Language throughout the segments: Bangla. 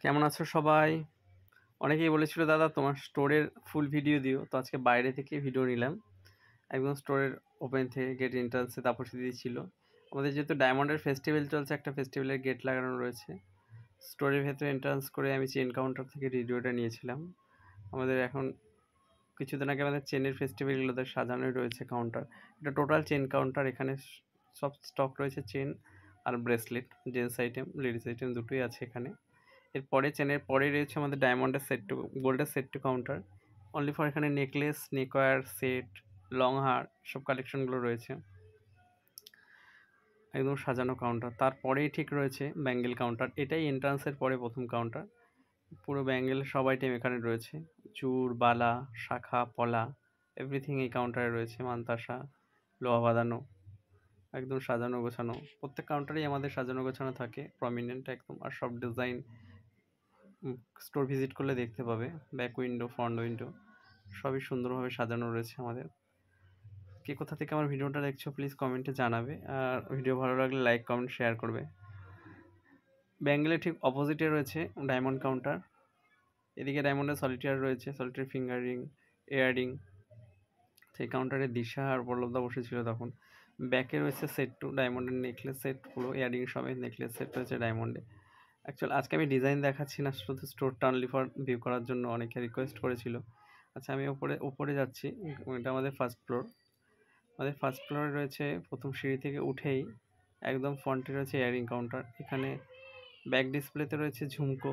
কেমন আছো সবাই? অনেকেই বলেছিল দাদা তোমার স্টোরের ফুল ভিডিও দিও। তো আজকে বাইরে থেকে ভিডিও নিলাম। একদম স্টোরের ওপেন থেকে গেট এন্ট্রান্সে তাপস দিদি ছিল। আমাদের যেহেতু ডায়মন্ডের ফেস্টিভ্যাল চলছে, একটা ফেস্টিভ্যালের গেট লাগানো রয়েছে। স্টোরের ভেতরে এন্ট্রান্স করে আমি চেন কাউন্টার থেকে ভিডিওটা নিয়েছিলাম। আমাদের এখন কিছুদিন আগে আমাদের চেনের ফেস্টিভ্যালগুলোতে সাজানোই রয়েছে কাউন্টার। এটা টোটাল চেন কাউন্টার। এখানে সব স্টক রয়েছে চেন আর bracelet, gents item, ladies item দুটোই আছে এখানে। এরপরে চেনের পরে রয়েছে আমাদের ডায়মন্ডের সেট টু গোল্ডের set to counter. Only for এখানে নেকলেস, নেকওয়্যার, সেট, লং হার সব কালেকশনগুলো রয়েছে। একদম সাজানো কাউন্টার। তারপরেই ঠিক রয়েছে ব্যাঙ্গেল কাউন্টার। এটাই এন্ট্রান্সের পরে প্রথম কাউন্টার। পুরো ব্যাঙ্গেল সব আইটেম এখানে রয়েছে। চূড়, বালা, শাখা, পলা এভরিথিং এই কাউন্টারে রয়েছে। মান্তাসা, লোহা বাঁধানো, একদম সাজানো গোছানো। প্রত্যেক কাউন্টারেই আমাদের সাজানো গোছানো থাকে, প্রমিনেন্ট একদম। আর সব ডিজাইন স্টোর ভিজিট করলে দেখতে পাবে। ব্যাক উইন্ডো, ফ্রন্ট উইন্ডো সবই সুন্দরভাবে সাজানো রয়েছে আমাদের। কে কোথা থেকে আমার ভিডিওটা দেখছো প্লিজ কমেন্টে জানাবে। আর ভিডিও ভালো লাগলে লাইক, কমেন্ট, শেয়ার করবে। ব্যাঙ্গেলের ঠিক অপোজিটে রয়েছে ডায়মন্ড কাউন্টার। এদিকে ডায়মন্ডের সলিটিয়ার রয়েছে, সলিটিয়ার ফিঙ্গার রিং, ইয়াররিং। সেই কাউন্টারে দিশা আর পল্লবদা বসেছিল তখন। ব্যাকে রয়েছে সেট টু ডায়মন্ডের নেকলেস সেট, পুরো ইয়াররিং সমেত নেকলেস সেট রয়েছে ডায়মন্ডে। অ্যাকচুয়ালি আজকে আমি ডিজাইন দেখাচ্ছি না, শুধু স্টোরটা অনলি ফর ভিউ করার জন্য অনেকে রিকোয়েস্ট করেছিল। আচ্ছা, আমি উপরে যাচ্ছি। এটা আমাদের ফার্স্ট ফ্লোর। আমাদের ফার্স্ট ফ্লোরে রয়েছে, প্রথম সিঁড়ি থেকে উঠেই একদম ফ্রন্টে রয়েছে ইয়ারিং কাউন্টার। এখানে ব্যাক ডিসপ্লেতে রয়েছে ঝুমকো,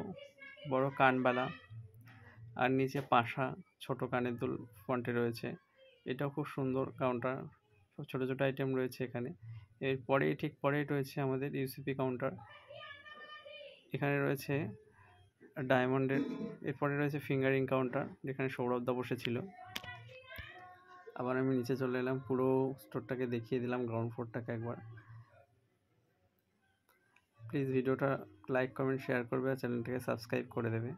বড় কানবালা, আর নিচে পাশা, ছোট কানের দুল ফ্রন্টে রয়েছে। এটাও খুব সুন্দর কাউন্টার। সব ছোটো ছোটো আইটেম রয়েছে এখানে। এরপরেই ঠিক পরেই রয়েছে আমাদের ইউসিপি কাউন্টার। এখানে রয়েছে ডায়মন্ডের। এরপরে রয়েছে ফিঙ্গারিং কাউন্টার, যেখানে সৌরভদা বসেছিল। আবার আমি নিচে চলে এলাম, পুরো স্টোরটাকে দেখিয়ে দিলাম, গ্রাউন্ড ফ্লোরটাকে একবার। প্লিজ ভিডিওটা লাইক, কমেন্ট, শেয়ার করবে আর চ্যানেলটাকে সাবস্ক্রাইব করে দেবে।